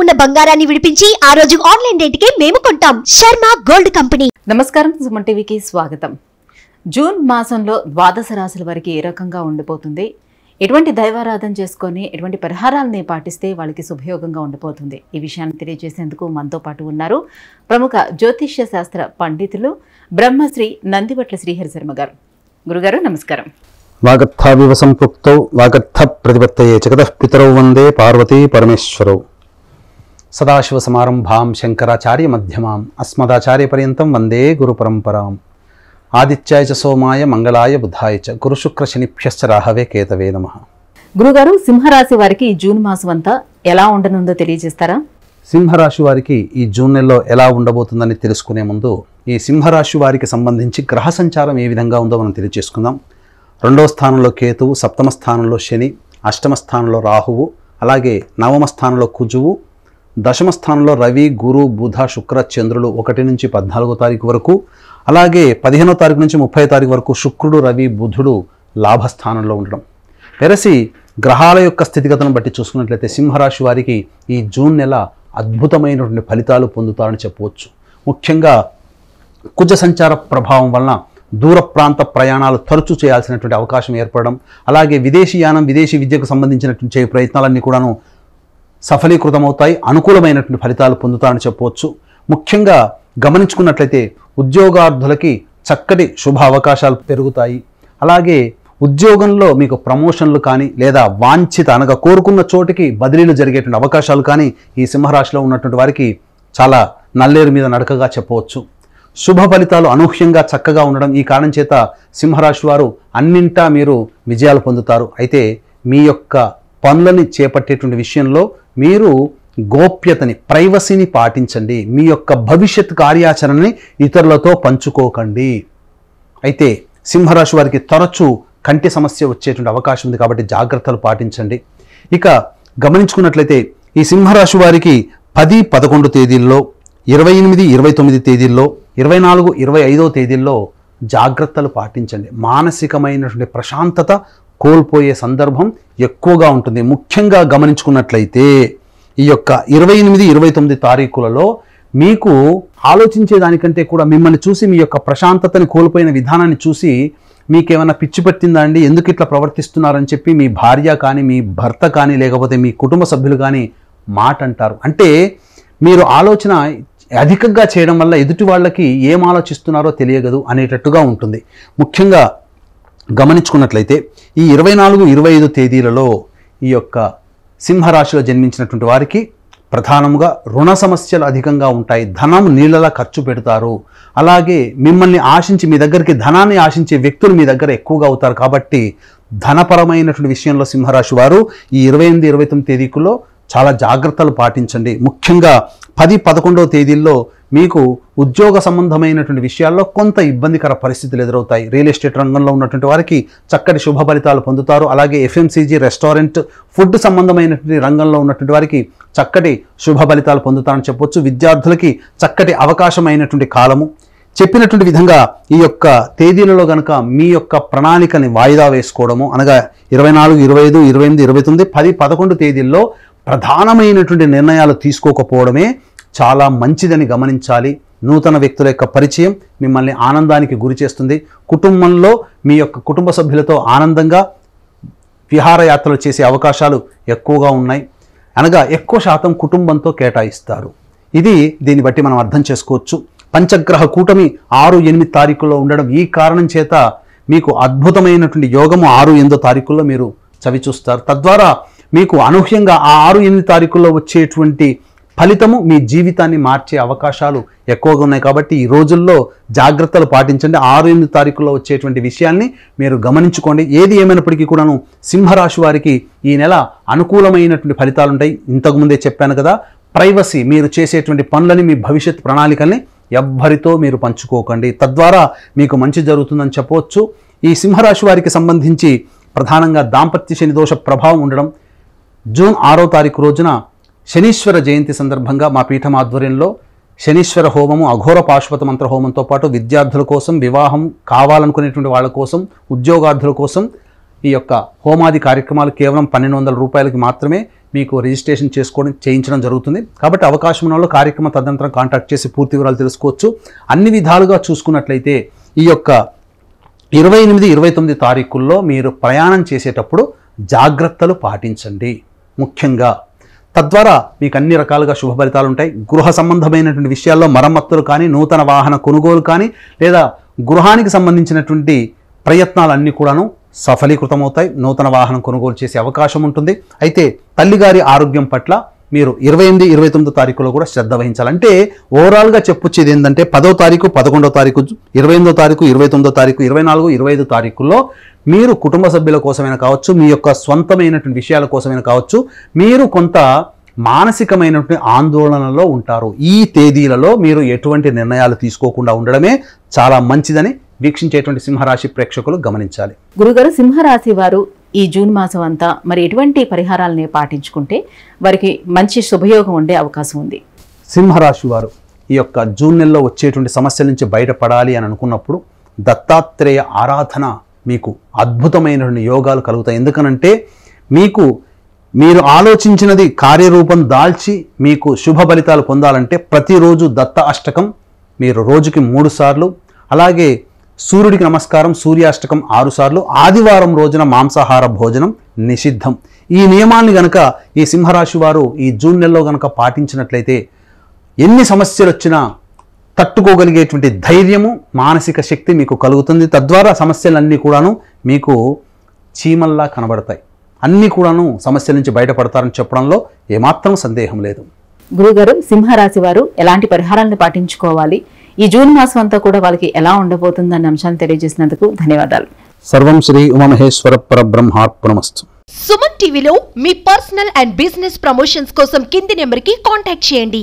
ఉన్న బంగారాన్ని విడిపించి ఆ రోజు ఆన్లైన్ రేటుకే మేము కొంటాం. Sharma gold company. నమస్కారం, సుమన్ టీవీకి స్వాగతం. జూన్ మాసంలో ద్వాదశ రాశుల వారికి ఏ రకంగా ఉండిపోతుంది, ఎటువంటి దైవారాధన చేసుకొని ఎటువంటి పరిహారాలని పాటిస్తే వాళ్ళకి శుభయోగంగా ఉండిపోతుంది, ఈ విషయాన్ని తెలియజేసేందుకు మనతో పాటు ఉన్నారు ప్రముఖ జ్యోతిష్య శాస్త్ర పండితులు బ్రహ్మశ్రీ నందివట్ల శ్రీహరి శర్మ గారు. గురుగారు నమస్కారం. వాగర్థావివ సంపృక్తౌ వాగర్థ ప్రతిపత్తయే జగతః పితరౌ వందే పార్వతీ పరమేశ్వరౌ. సదాశివ సమారంభాం శంకరాచార్య మధ్యమాం అస్మదాచార్య పర్యంతం వందే గురు పరంపరాం. ఆదిత్యాయ చ సోమాయ మంగళాయ బుధాయ చ గురు శుక్ర శనిభ్యశ్చ రాహవే కేతవే నమః. గురుగారు, సింహరాశి వారికి ఈ జూన్ మాసం అంతా ఎలా ఉండనుందో తెలియజేస్తారా? సింహరాశి వారికి ఈ జూన్ నెలలో ఎలా ఉండబోతుందని తెలుసుకునే ముందు ఈ సింహరాశి వారికి సంబంధించి గ్రహ సంచారం ఏ విధంగా ఉందో మనం తెలియజేసుకుందాం. 2వ స్థానంలో కేతువు, 7వ స్థానంలో శని, 8వ స్థానంలో రాహువు, అలాగే 9వ స్థానంలో కుజువు, 10వ స్థానంలో రవి, గురు, బుధ, శుక్ర, చంద్రులు 1 నుంచి 14వ తారీఖు వరకు, అలాగే 15వ తారీఖు నుంచి 30వ తారీఖు వరకు శుక్రుడు, రవి, బుధుడు లాభస్థానంలో ఉండడం. వెరసి గ్రహాల యొక్క స్థితిగతులను బట్టి చూసుకున్నట్లయితే సింహరాశి వారికి ఈ జూన్ నెల అద్భుతమైనటువంటి ఫలితాలు పొందుతారని చెప్పవచ్చు. ముఖ్యంగా కుజ సంచార ప్రభావం వలన దూర ప్రాంత ప్రయాణాలు తరచూ చేయాల్సినటువంటి అవకాశం ఏర్పడడం, అలాగే విదేశీయానం, విదేశీ విద్యకు సంబంధించినటువంటి చేయ ప్రయత్నాలన్నీ కూడాను సఫలీకృతమవుతాయి, అనుకూలమైనటువంటి ఫలితాలు పొందుతారని చెప్పవచ్చు. ముఖ్యంగా గమనించుకున్నట్లయితే ఉద్యోగార్థులకి చక్కటి శుభ అవకాశాలు పెరుగుతాయి. అలాగే ఉద్యోగంలో మీకు ప్రమోషన్లు కానీ లేదా వాంఛిత అనగా కోరుకున్న చోటికి బదిలీలు జరిగేటువంటి అవకాశాలు కానీ ఈ సింహరాశిలో ఉన్నటువంటి వారికి చాలా నల్లేరు మీద నడకగా చెప్పవచ్చు. శుభ ఫలితాలు అనూహ్యంగా చక్కగా ఉండడం, ఈ కారణం చేత సింహరాశి వారు అన్నింటా మీరు విజయాలు పొందుతారు. అయితే మీ యొక్క పనులని చేపట్టేటువంటి విషయంలో మీరు గోప్యతని, ప్రైవసీని పాటించండి. మీ యొక్క భవిష్యత్ కార్యాచరణని ఇతరులతో పంచుకోకండి. అయితే సింహరాశి వారికి తరచూ కంటి సమస్య వచ్చేటువంటి అవకాశం ఉంది కాబట్టి జాగ్రత్తలు పాటించండి. ఇక గమనించుకున్నట్లయితే ఈ సింహరాశి వారికి 10, 11 తేదీల్లో, 28, 29 తేదీల్లో, 24, 25వ తేదీల్లో జాగ్రత్తలు పాటించండి. మానసికమైనటువంటి ప్రశాంతత కోల్పోయే సందర్భం ఎక్కువగా ఉంటుంది. ముఖ్యంగా గమనించుకున్నట్లయితే ఈ యొక్క 28, 29 తారీఖులలో మీకు ఆలోచించేదానికంటే కూడా మిమ్మల్ని చూసి మీ యొక్క ప్రశాంతతని కోల్పోయిన విధానాన్ని చూసి మీకేమైనా పిచ్చి పట్టిందా అండి, ఎందుకు ఇట్లా ప్రవర్తిస్తున్నారని చెప్పి మీ భార్య కానీ, మీ భర్త కానీ, లేకపోతే మీ కుటుంబ సభ్యులు కానీ మాట అంటారు. అంటే మీరు ఆలోచన అధికంగా చేయడం వల్ల ఎదుటి వాళ్ళకి ఏం ఆలోచిస్తున్నారో తెలియగదు అనేటట్టుగా ఉంటుంది. ముఖ్యంగా గమనించుకున్నట్లయితే ఈ 24, 25 తేదీలలో ఈ యొక్క సింహరాశిలో జన్మించినటువంటి వారికి ప్రధానంగా రుణ సమస్యలు అధికంగా ఉంటాయి. ధనం నీళ్ళలా ఖర్చు పెడతారు. అలాగే మిమ్మల్ని ఆశించి, మీ దగ్గరికి ధనాన్ని ఆశించే వ్యక్తులు మీ దగ్గర ఎక్కువగా అవుతారు. కాబట్టి ధనపరమైనటువంటి విషయంలో సింహరాశి వారు ఈ 28, 29 తేదీకుల్లో చాలా జాగ్రత్తలు పాటించండి. ముఖ్యంగా 10, 11వ తేదీల్లో మీకు ఉద్యోగ సంబంధమైనటువంటి విషయాల్లో కొంత ఇబ్బందికర పరిస్థితులు ఎదురవుతాయి. రియల్ ఎస్టేట్ రంగంలో ఉన్నటువంటి వారికి చక్కటి శుభ ఫలితాలు పొందుతారు. అలాగే FMCG, రెస్టారెంట్, ఫుడ్ సంబంధమైనటువంటి రంగంలో ఉన్నటువంటి వారికి చక్కటి శుభ ఫలితాలు పొందుతారని చెప్పొచ్చు. విద్యార్థులకి చక్కటి అవకాశమైనటువంటి కాలము. చెప్పినటువంటి విధంగా ఈ యొక్క తేదీలలో కనుక మీ యొక్క ప్రణాళికని వాయిదా వేసుకోవడము, అనగా 24, 25, 28, 29, 10, 11 తేదీల్లో ప్రధానమైనటువంటి నిర్ణయాలు తీసుకోకపోవడమే చాలా మంచిదని గమనించాలి. నూతన వ్యక్తుల యొక్క పరిచయం మిమ్మల్ని ఆనందానికి గురి చేస్తుంది. కుటుంబంలో మీ యొక్క కుటుంబ సభ్యులతో ఆనందంగా విహారయాత్రలు చేసే అవకాశాలు ఎక్కువగా ఉన్నాయి. అనగా ఎక్కువ శాతం కుటుంబంతో కేటాయిస్తారు. దీన్ని బట్టి మనం అర్థం చేసుకోవచ్చు. పంచగ్రహ కూటమి 6, 8 తారీఖుల్లో ఉండడం, ఈ కారణం చేత మీకు అద్భుతమైనటువంటి యోగము 6, 8 తారీఖుల్లో మీరు చవిచూస్తారు. తద్వారా మీకు అనూహ్యంగా ఆ 6, 8 తారీఖుల్లో వచ్చేటువంటి ఫలితము మీ జీవితాన్ని మార్చే అవకాశాలు ఎక్కువగా ఉన్నాయి. కాబట్టి ఈ రోజుల్లో జాగ్రత్తలు పాటించండి. 6, 8 తారీఖుల్లో వచ్చేటువంటి విషయాల్ని మీరు గమనించుకోండి. ఏది ఏమైనప్పటికీ కూడాను సింహరాశి వారికి ఈ నెల అనుకూలమైనటువంటి ఫలితాలు ఉంటాయి. ఇంతకుముందే చెప్పాను కదా, ప్రైవసీ, మీరు చేసేటువంటి పనులని, మీ భవిష్యత్ ప్రణాళికల్ని ఎవ్వరితో మీరు పంచుకోకండి. తద్వారా మీకు మంచి జరుగుతుందని చెప్పవచ్చు. ఈ సింహరాశి వారికి సంబంధించి ప్రధానంగా దాంపత్య శని దోష ప్రభావం ఉండడం, జూన్ 6వ తారీఖు రోజున శనీశ్వర జయంతి సందర్భంగా మా పీఠం ఆధ్వర్యంలో శనీశ్వర హోమము, అఘోర పాశుపత మంత్ర హోమంతో పాటు విద్యార్థుల కోసం, వివాహం కావాలనుకునేటువంటి వాళ్ళ కోసం, ఉద్యోగార్థుల కోసం ఈ యొక్క హోమాది కార్యక్రమాలు కేవలం 1200 రూపాయలకి మాత్రమే మీకు రిజిస్ట్రేషన్ చేయించడం జరుగుతుంది. కాబట్టి అవకాశం ఉన్న వాళ్ళు కార్యక్రమ తదనంతరం కాంటాక్ట్ చేసి పూర్తి వివరాలు తెలుసుకోవచ్చు. అన్ని విధాలుగా చూసుకున్నట్లయితే ఈ యొక్క 28, 29 తారీఖుల్లో మీరు ప్రయాణం చేసేటప్పుడు జాగ్రత్తలు పాటించండి ముఖ్యంగా. తద్వారా మీకు అన్ని రకాలుగా శుభ ఫలితాలు ఉంటాయి. గృహ సంబంధమైనటువంటి విషయాల్లో మరమ్మతులు కానీ, నూతన వాహన కొనుగోలు కానీ, లేదా గృహానికి సంబంధించినటువంటి ప్రయత్నాలన్నీ కూడాను సఫలీకృతమవుతాయి. నూతన వాహనం కొనుగోలు చేసే అవకాశం ఉంటుంది. అయితే తల్లిగారి ఆరోగ్యం పట్ల మీరు 28, 29 తారీఖులో కూడా శ్రద్ధ వహించాలంటే ఓవరాల్గా చెప్పొచ్చేది ఏంటంటే 10వ తారీఖు, 11వ తారీఖు, 28వ తారీఖు, 29వ తారీఖు, 24, 25 తారీఖుల్లో మీరు కుటుంబ సభ్యుల కోసమైనా కావచ్చు, మీ యొక్క స్వంతమైనటువంటి విషయాల కోసమైనా కావచ్చు, మీరు కొంత మానసికమైనటువంటి ఆందోళనలో ఉంటారు. ఈ తేదీలలో మీరు ఎటువంటి నిర్ణయాలు తీసుకోకుండా ఉండడమే చాలా మంచిదని వీక్షించేటువంటి సింహరాశి ప్రేక్షకులు గమనించాలి. గురుగారు, సింహరాశి వారు ఈ జూన్ మాసం అంతా మరి ఎటువంటి పరిహారాలని పాటించుకుంటే వారికి మంచి శుభయోగం ఉండే అవకాశం ఉంది? సింహరాశి వారు ఈ యొక్క జూన్ నెలలో వచ్చేటువంటి సమస్యల నుంచి బయటపడాలి అని అనుకున్నప్పుడు దత్తాత్రేయ ఆరాధన మీకు అద్భుతమైనటువంటి యోగాలు కలుగుతాయి. ఎందుకనంటే మీరు ఆలోచించినది కార్యరూపం దాల్చి మీకు శుభ ఫలితాలు పొందాలంటే ప్రతిరోజు దత్త అష్టకం మీరు రోజుకి 3 సార్లు, అలాగే సూర్యుడికి నమస్కారం సూర్యాష్టకం 6 సార్లు, ఆదివారం రోజున మాంసాహార భోజనం నిషిద్ధం. ఈ నియమాన్ని గనక ఈ సింహరాశి వారు ఈ జూన్ నెలలో గనక పాటించినట్లయితే ఎన్ని సమస్యలు వచ్చినా తట్టుకోగలిగేటువంటి ధైర్యము, మానసిక శక్తి మీకు కలుగుతుంది. తద్వారా సమస్యలన్నీ కూడాను మీకు చీమల్లా కనబడతాయి. అన్నీ కూడాను సమస్యల నుంచి బయటపడతారని చెప్పడంలో ఏమాత్రం సందేహం లేదు. గురుగారు, సింహరాశి వారు ఎలాంటి పరిహారాలను పాటించుకోవాలి, ఈ జూన్ మాసం అంతా కూడా వాళ్ళకి ఎలా ఉండబోతుందన్న అంశాన్ని తెలియజేసినందుకు ధన్యవాదాలు. సర్వం శ్రీ ఉమామహేశ్వర పరబ్రహ్మార్పణమస్తు. సుమన్ టీవీలో మీ పర్సనల్ అండ్ బిజినెస్ ప్రమోషన్స్ కోసం కింది నెంబర్కి కాంటాక్ట్ చేయండి.